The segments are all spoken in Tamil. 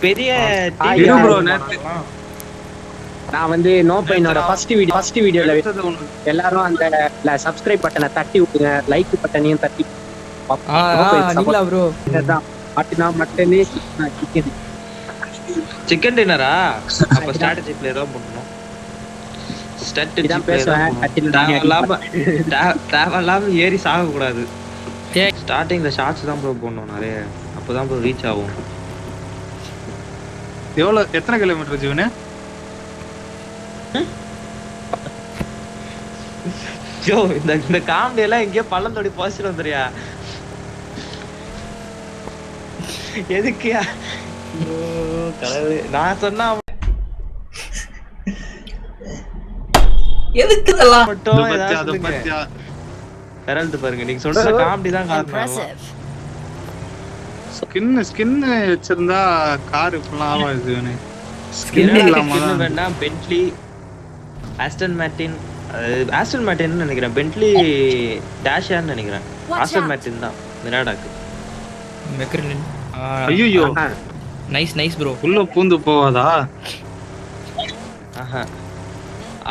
பெரிய இரு ப்ரோ நான் வந்து நோ பையனோட ஃபர்ஸ்ட் வீடியோல எல்லாரும் அந்த சப்ஸ்கிரைப் பட்டனை தட்டி விட்டுங்க, லைக் பட்டனையும் தட்டி. நீங்களா ப்ரோ? மட்டனே சிக்கன் டின்னரா? அப்ப ஸ்ட்ராட்டஜி பிளேயரா பண்ணனும். ஸ்ட்ராட்டஜி தேவையில்லாம ஏறி சாக கூடாது. ஸ்டார்டிங்ல ஷார்ட்ஸ் தான் ப்ரோ போடணும் நிறைய, அப்பதான் ப்ரோ ரீச் ஆகும். எத்தனை கிலோமீட்டர் ஜீவனே? ஜோ இந்த காமெடி எல்லாம் எங்கேயோ பள்ளத்தோடி பாசிட்டு வந்துறியா? எதுக்குயா? நான் சொன்னா எதுக்கு இதெல்லாம் மட்டும் ஹெரல்ட் பாருங்க, நீங்க சொல்ற காமெடி தான் காரணம். ஸ்கின் வச்சிருந்தா கார் இப்பலாம் ஆவாது. ஸ்கின் வேணா பென்ட்லி, ஆஸ்டன் மார்டின் நினைக்கிறேன், பென்ட்லி டாஷான்னு நினைக்கிறேன். ஆஸ்டன் மார்டின் தான் மிராடாக்கு. மெக்ரலின். ஐயோ நைஸ் ப்ரோ. உள்ள பூந்து போவாதா?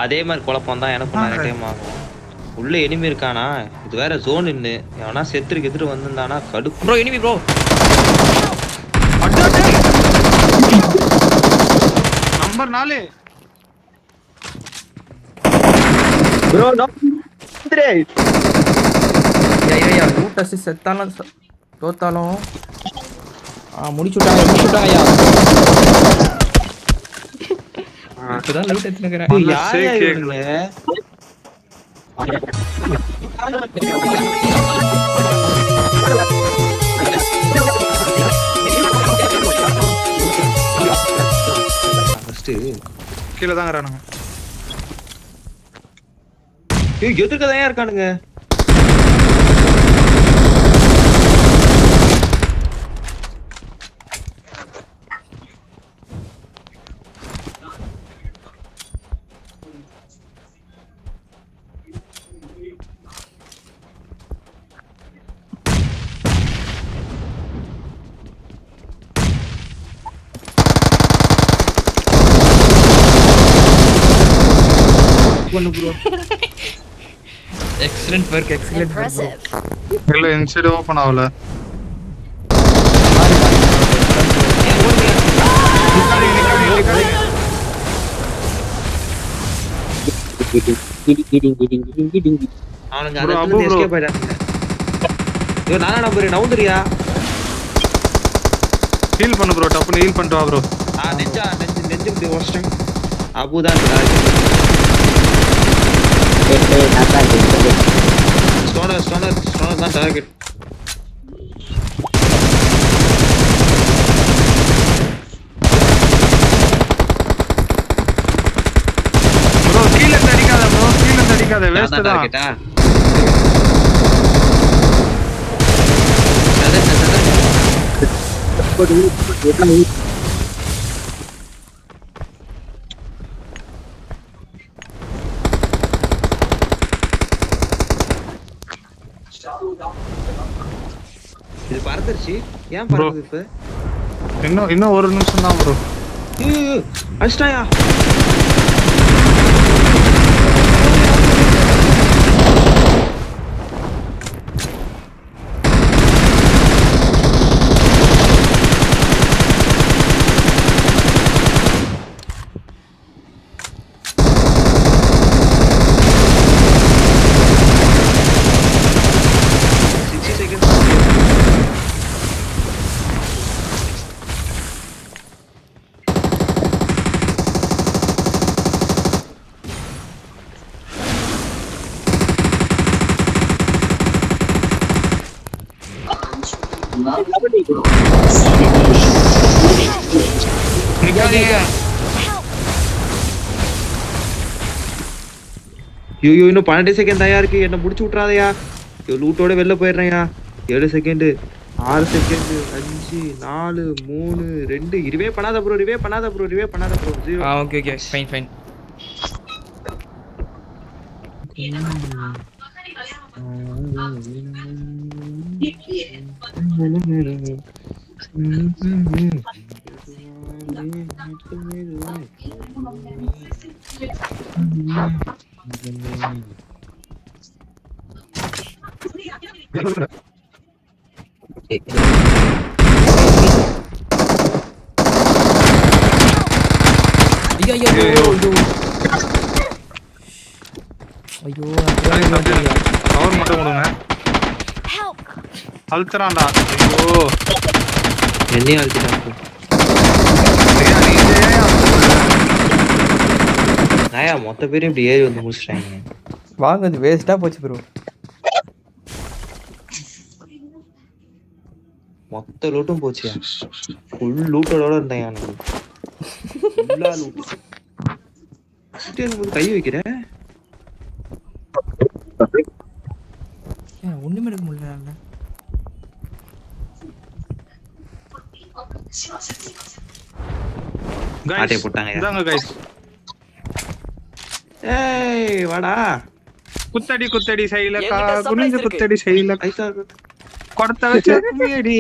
அதே மாதிரி குழப்பம் தான் எனக்கும் நிறைய டைம் ஆகும். உள்ள எனிமி இருக்கானா, இது வேற ஜோன் இன்னு எவனா செத்துட்டு வந்திருந்தானா கடுப்பு. Bro enemy bro. Number 4 bro no three. Ya ரூட் அசிஸ்ட் செத்தாலும் தோத்தாலும் முடிச்சுட்டாங்க ஐயா. இப்பதான் லைட் எடுத்துக்கிறேன். யாரே இவனுங்க? ஃபர்ஸ்ட் கீழ தான் இருக்கறானுங்க. எதுக்குதான் இருக்கானுங்க? Excellent work. இல்ல இன்சைட் ஓபன் ஆவல. அவனுங்க அந்த இடத்துல எஸ்கேப் ஆயிட்டாங்க. யோ நானா நம்பர் நவுந்தறியா? ஹீல் பண்ணு ப்ரோ, டப்புன்னு ஹீல் பண்ணிட்டு வா ப்ரோ. நெஞ்சு இப்படி ஓஸ்டன் அபுதான் ஸ்டோனர் தான் டார்கெட். ப்ரோ கீழ அடிக்காத வேஸ்ட் தான். இது பறந்துருச்சு. ஏன் பறக்குது இப்ப? இன்னும் ஒரு நிமிஷம் தான் ப்ரோ. அஷ்டாயா ஐயோ இன்னும் 12 செகண்ட் தான் இருக்கு. என்ன முடிச்சு விட்டுறாதயா. லூட்டோட வெளில போயிடுறேன்யா. 7 செகண்ட், 6 செகண்ட், 5, 4, 3, 2. ரிவே பண்ணாத ப்ரோ. Okay fine. ஐயோ ஐயோ ஐயோ ஐயோ ஐயோ கவர் மட்டும் கொடுங்க. அழுத்துறான்டா. ஐயோ என்னையும் அழுத்திட்டான். நாயா மொத்த பேரும் இப்படி ஏறி வந்து முடிச்சிட்டாங்க. வாங்க அது வேஸ்டா போச்சு ப்ரோ. மொத்த லூட்டும் போச்சு. ஃபுல் லூட்டோட இருந்தேன் நான். ஃபுல்லா லூட். கை வைக்கிற ஒண்ணுமே எடுக்க முடியல. ஆட்டை போட்டாங்க. இதாங்க கைஸ். ஏய் வாடா. குத்தடி சைலக்கா குனிஞ்சு குத்தடி சைலக்கா ஐசா கொடத்த வச்ச தண்ணியடி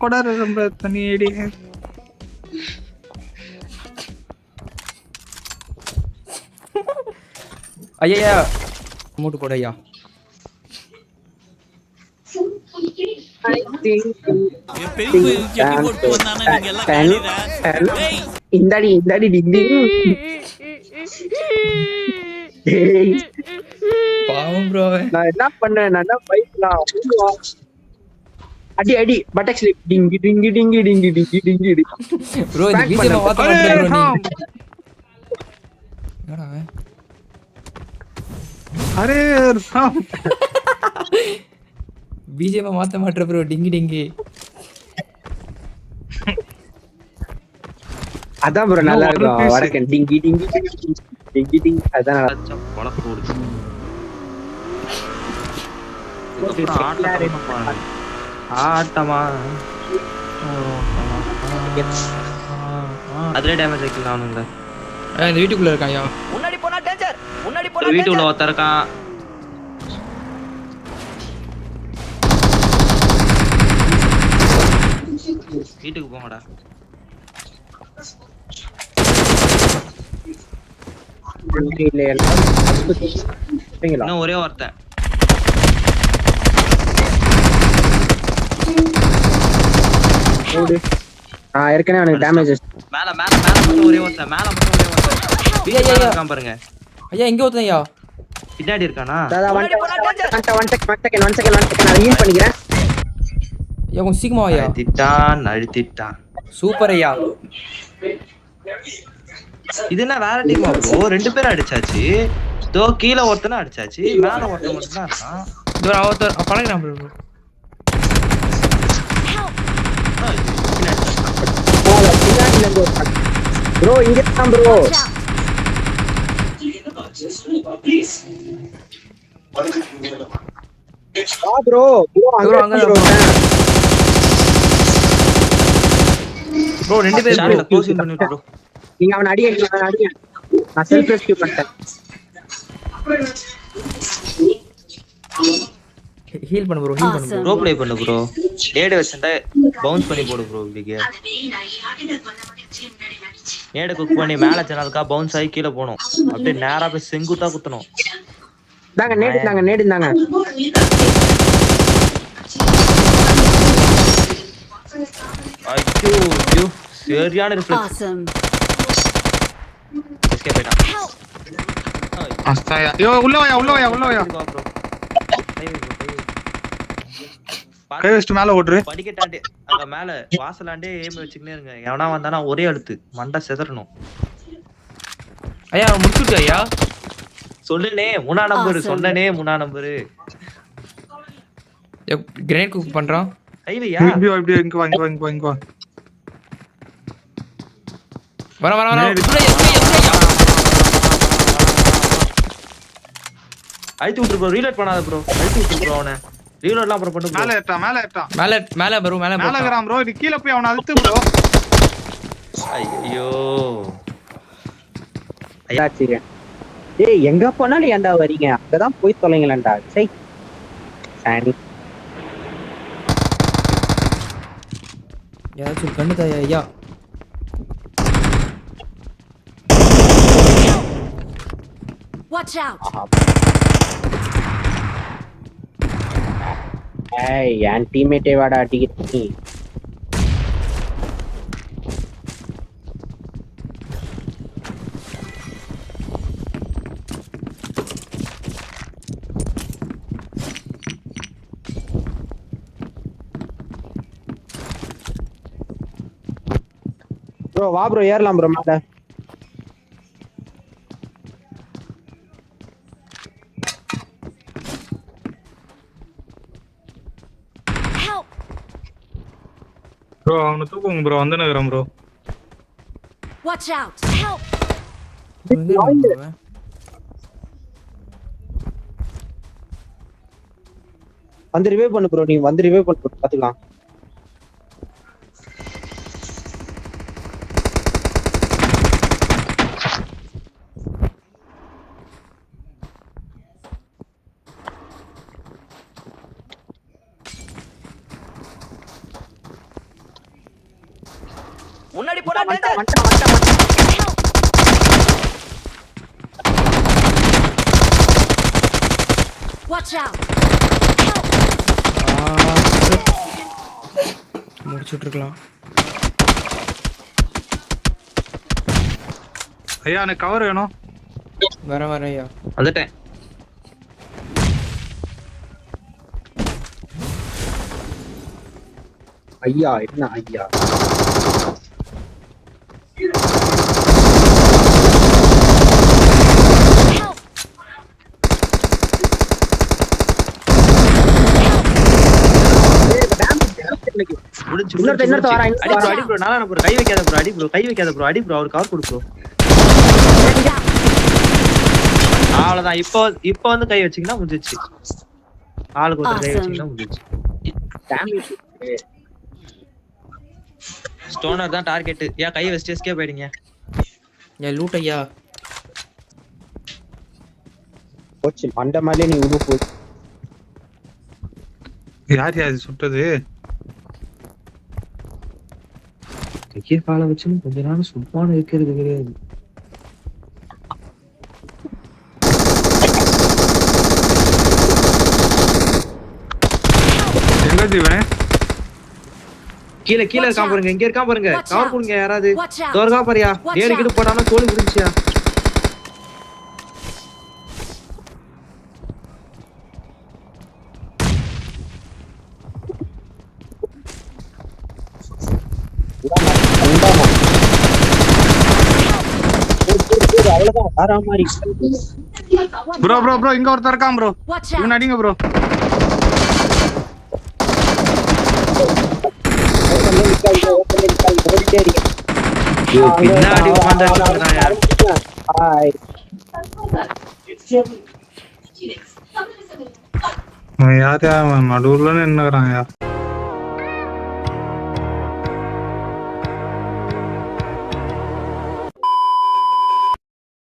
கொடற ரொம்ப தண்ணியடி. ஐயா மூட்டு போடு ஐயா. இந்தாடி பாவம் ப்ரோ. நான் என்ன பண்ணேன்? நான் பைக்லாம் அடி பட்டக் ஸ்லிப் டிங்கி டிங்கி டிங்கி டிங்கி டிங்கி டிங்கி ப்ரோ இந்த பிஜிஎம் மாத்த மாட்டேன் ப்ரோ நீ. என்னடா அவன்? அரே ராம் பிஜிஎம் மாத்த மாட்டேன் ப்ரோ. டிங்கி டிங்கி அதான் ப்ரோ நல்லா இருக்கும். வடக்கன் டிங்கி டிங்கி டிங்கி டிங்கி அதான் பொழப்பு ஓடுச்சு. ஆட்டமா அதுல டேமேஜ் ஆக்கிடலாம் அவனுங்க. இந்த வீட்டுக்குள்ள இருக்கான் ஐயா. முன்னாடி போனா டேஞ்சர். முன்னாடி போனா வீட்டுக்குள்ள ஒருத்தன் இருக்கான். வீட்டுக்கு போங்கடா. இன்னும் ஒரே ஒருத்தன். ஏற்கனவே அவனுக்கு டேமேஜ். மேல மேல மேல மட்டும் ஒரே ஒருத்தன். மேல மட்டும் ஒரே ஒருத்தன். வீட்டுல இருக்கான் பாருங்க. ஐயா எங்க ஒருத்தன் ஐயா? பின்னாடி இருக்கானா? ஒன் செகண்ட் நான் ஹீல் பண்ணிக்கிறேன். ஐயா கொஞ்சம் சீக்கிரமா ஐயா. அழுத்திட்டான். சூப்பர் ஐயா. இது என்ன வேற டீமா ப்ரோ? ரெண்டு பேரும் அடிச்சாச்சு. தோ கீழ ஒருத்தன அடிச்சாச்சு. மேல ஒருத்தன் மட்டும் தான் இருக்கான். இதோ அவத்தர் பழகுறான் ப்ரோ. ப்ரோ இங்க தான் ப்ரோ. ப்ரோ அங்க ப்ரோ. ப்ரோ ரெண்டு பேரும் க்ளோசிங் பண்ணிட்டு ப்ரோ. நீங்க அவன அடிங்க. நான் செல்ஃப் ரெஸ்கியூ பண்ணிட்டேன். ஹீல் பண்ணு ப்ரோ. ஹீல் பண்ணு ப்ரோ. ப்ரோ ப்ளே பண்ணு ப்ரோ. நேடு வச்சா பவுன்ஸ் பண்ணி போடு ப்ரோ. இப்படிக்கு நேடு குக் பண்ணி மேல சேனலுக்கா பவுன்ஸ் ஆகி கீழ போணும். அப்படியே நேரா போய் செங்குத்தா குத்தணும். தாங்க நேடு தாங்க. ஐயோ சரியான ரிஃப்ளெக்ஸ். எஸ்கேப் ஆயிட்டான். அஸ்தாயா யோ உள்ள வாயா கை வச்சு மேல ஓடுற. படிக்கட்டாண்டே அங்க மேல வாசலாண்டே ஏம் வச்சுக்கினே இருங்க. எவனா வந்தானா ஒரே அழுத்து மண்டை செதறணும். ஐயா முடிச்சுட்டு ஐயா. சொல்லுனே 3 நம்பர். சொன்னனே 3 நம்பர். கிரேனேட் குக் பண்றான். கைவையா இப்படி இங்க வாங்க. வர அழுத்தி விட்டுரு ப்ரோ. ரீலோட் பண்ணாத ப்ரோ. அழுத்தி விட்டுரு ப்ரோ. அவனை ரீலோட்லாம் அப்புறம் பண்ணு ப்ரோ. மேல ப்ரோ. மேல இருக்கறான் ப்ரோ. நீ கீழ போய் அவனை அழுத்து ப்ரோ. ஐயோ ஐயாச்சிங்க. ஏய் எங்க போனாலும் ஏன்டா வரீங்க? அங்கதான் போய் தொலைங்களேன்டா. சை சாணி. யாராச்சும் கண்ணு தாயா ஐயா. Watch out. ஏய் என் டீம்மேட்டே வாடா அடிக்கிறீ. ப்ரோ வா ப்ரோ ஏறலாம் ப்ரோ மேல. Help! ப்ரோ அவனை தூக்குங்க ப்ரோ, வந்து நிக்கிறேன் ப்ரோ. Watch out! Help! எங்க இருக்கான் bro அவன்? வந்து ரிவைவ் பண்ணு ப்ரோ, நீ வந்து ரிவைவ் பண்ணு bro, பாத்துக்கலாம். முன்னாடி போடா வந்துட்டான், டேஞ்சர். வந்துட்டான், வந்துட்டான், வந்துட்டான். Help! Watch out! Help! முடிச்சுட்டு இருக்கலாம். ஐயா எனக்கு கவர் வேணும். வர ஐயா. வந்துட்டேன். ஐயா என்ன ஐயா? Help! முடிஞ்சு இன்னொருத்த வரா, அடி ப்ரோ, அடி ப்ரோ, நானா ப்ரோ, கை வைக்காத ப்ரோ, அடி ப்ரோ, கை வைக்காத ப்ரோ, அடி ப்ரோ, அவர் கவர் கொடு ப்ரோ. அவ்வளவுதான். இப்போ வந்து கை வச்சீங்கன்னா முடிஞ்சிச்சு. ஆளுக்கு ஒரு கை வச்சீங்கன்னா முடிஞ்சிச்சு. ஸ்டோனர் தான் டார்கெட். ஏன் கை வச்சுட்டு எஸ்கேப் ஆயிடுங்க. ஏன் லூட் ஐயா. போச்சு மண்ட மேலே நீ உள்ள போய். யார் யார் சுட்டது? கையை காலை வச்சுன்னு கொஞ்ச நாள் சும்மா இருக்கிறது கிடையாது. எங்க ஜீவன்? கீழே இருக்கான் பாருங்க, இங்க இருக்கான் பாருங்க, கவர் கொடுங்க யாராவது. Watch out! தோர்கா பாரியா, Watch ஏறி கிட்டு போடாம தோல் முடிஞ்சியா. அவ்வளவுதான் வேற மாதிரி. ப்ரோ ப்ரோ ப்ரோ இங்க ஒருத்தர் இருக்கான் ப்ரோ. Watch இவன் out! அடிங்க ப்ரோ. பின்னாடி உட்கார்ந்து ஹாய். யார் யார் நடுவுல நின்னுறான்.